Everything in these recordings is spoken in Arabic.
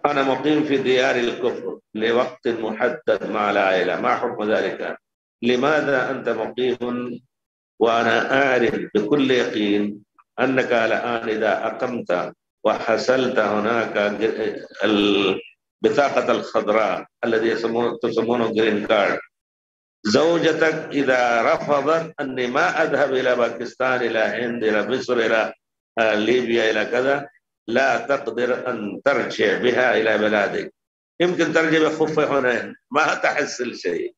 أنا مقيم في ديار الكفر لوقت محدد مع العائلة، ما حكم ذلك؟ لماذا أنت مقيم وأنا أعرف بكل يقين أنك الآن إذا أقمت وحصلت هناك البطاقة الخضراء الذي تسمونه جرين كارد، زوجتك إذا رفضت أني ما أذهب إلى باكستان، إلى هند، إلى مصر، إلى ليبيا، إلى كذا، لا تقدر أن ترجع بها إلى بلادك. يمكن ترجع بخف حنين، ما تحصل شيء،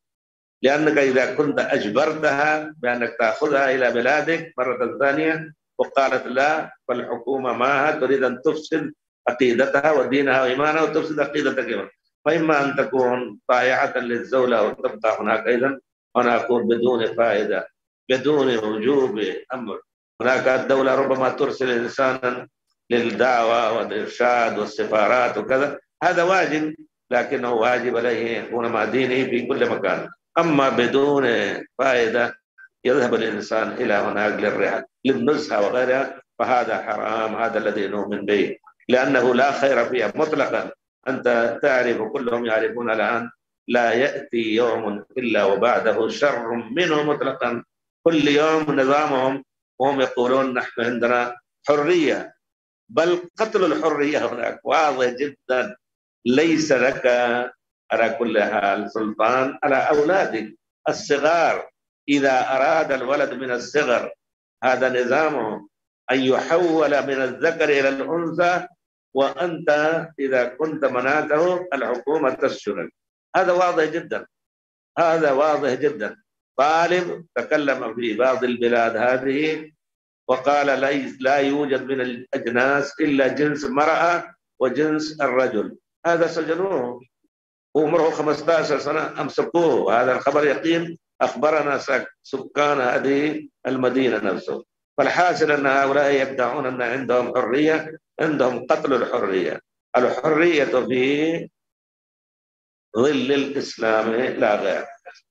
لأنك إذا كنت أجبرتها بأنك تأخذها إلى بلادك مرة ثانية وقالت لا، فالحكومة معها تريد أن تفسد عقيدتها ودينها وإيمانها وتفسد عقيدتك كمان. فإما أن تكون طائعة للزولة وتبقى هناك أيضا، وأنا أقول بدون فائدة، بدون وجوب أمر. هناك الدولة ربما ترسل إنسانا للدعوة والإرشاد والسفارات وكذا، هذا واجب، لكنه واجب عليه يكون مع دينه في كل مكان. أما بدون فائدة يذهب الإنسان إلى هناك للنزهة وغيرها، فهذا حرام، هذا الذي نؤمن به، لأنه لا خير فيها مطلقا. أنت تعرف، كلهم يعرفون الآن، لا يأتي يوم إلا وبعده شر منه مطلقا. كل يوم نظامهم وهم يقولون نحن عندنا حرية، بل قتل الحرية هناك واضح جدا. ليس لك على كل حال سلطان على أولادك الصغار. إذا أراد الولد من الصغر، هذا نظامه، أن يحول من الذكر إلى الأنثى، وأنت إذا كنت منعته الحكومة تسجنك. هذا واضح جدا، هذا واضح جدا. طالب تكلم في بعض البلاد هذه وقال لا يوجد من الأجناس إلا جنس المرأة وجنس الرجل، هذا سجنوه، عمره 15 سنة أمسكوه. هذا الخبر يقين، أخبرنا سكان هذه المدينة نفسه. فالحاصل أن هؤلاء يدعون أن عندهم حرية، عندهم قتل الحرية. الحرية في ظل الإسلام لا غير.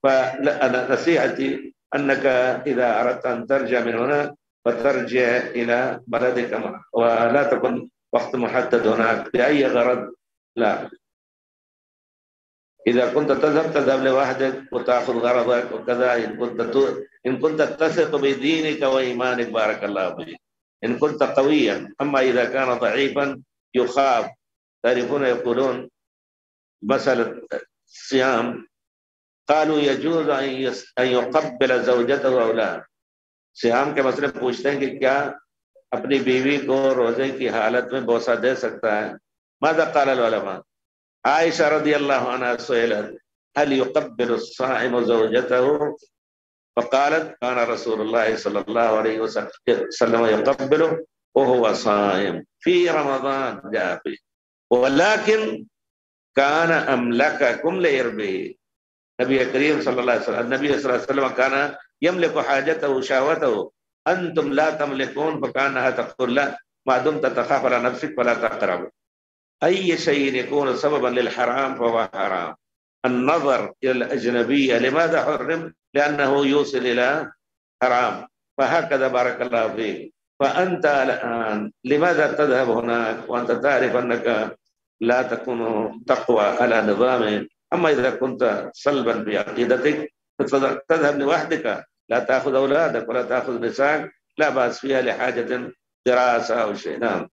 فأنا نصيحتي أنك إذا أردت أن ترجع من هنا فترجع إلى بلدك، ولا تكن وقت محدد هناك بأي غرض، لا. إذا كنت تذهب لوحدك وتأخذ غرضك وكذا، إن كنت تثق بدينك وإيمانك بارك الله فيك، إن كنت قويا. أما إذا كان ضعيفا يخاف. تعرفون يقولون مسألة الصيام، قالوا يجوز أن يقبل زوجته أو لا। صيام के मसले पूछते हैं कि क्या अपनी बीवी को रोजे की हालत में बोसा दे सकता है? ماذا قال العلماء؟ عائشة رضي الله عنها سئلت هل يقبل الصائم زوجته؟ فقالت كان رسول الله صلى الله عليه وسلم يقبله وهو صائم في رمضان جاء فيه، ولكن كان أملككم لإربه. نبي كريم صلى الله عليه وسلم، النبي صلى الله عليه وسلم كان يملك حاجته وشهوته، أنتم لا تملكون. فكانها تقول لا، ما دمت تخاف على نفسك فلا تقرب. أي شيء يكون سببا للحرام فهو حرام. النظر إلى الأجنبية لماذا حرم؟ لأنه يوصل إلى حرام. فهكذا بارك الله فيك. فأنت الآن لماذا تذهب هناك وأنت تعرف أنك لا تكون تقوى على نظامه؟ أما إذا كنت صلبا بعقيدتك تذهب لوحدك، لا تأخذ أولادك ولا تأخذ نساءك، لا بأس فيها لحاجة دراسة أو شيء. نعم.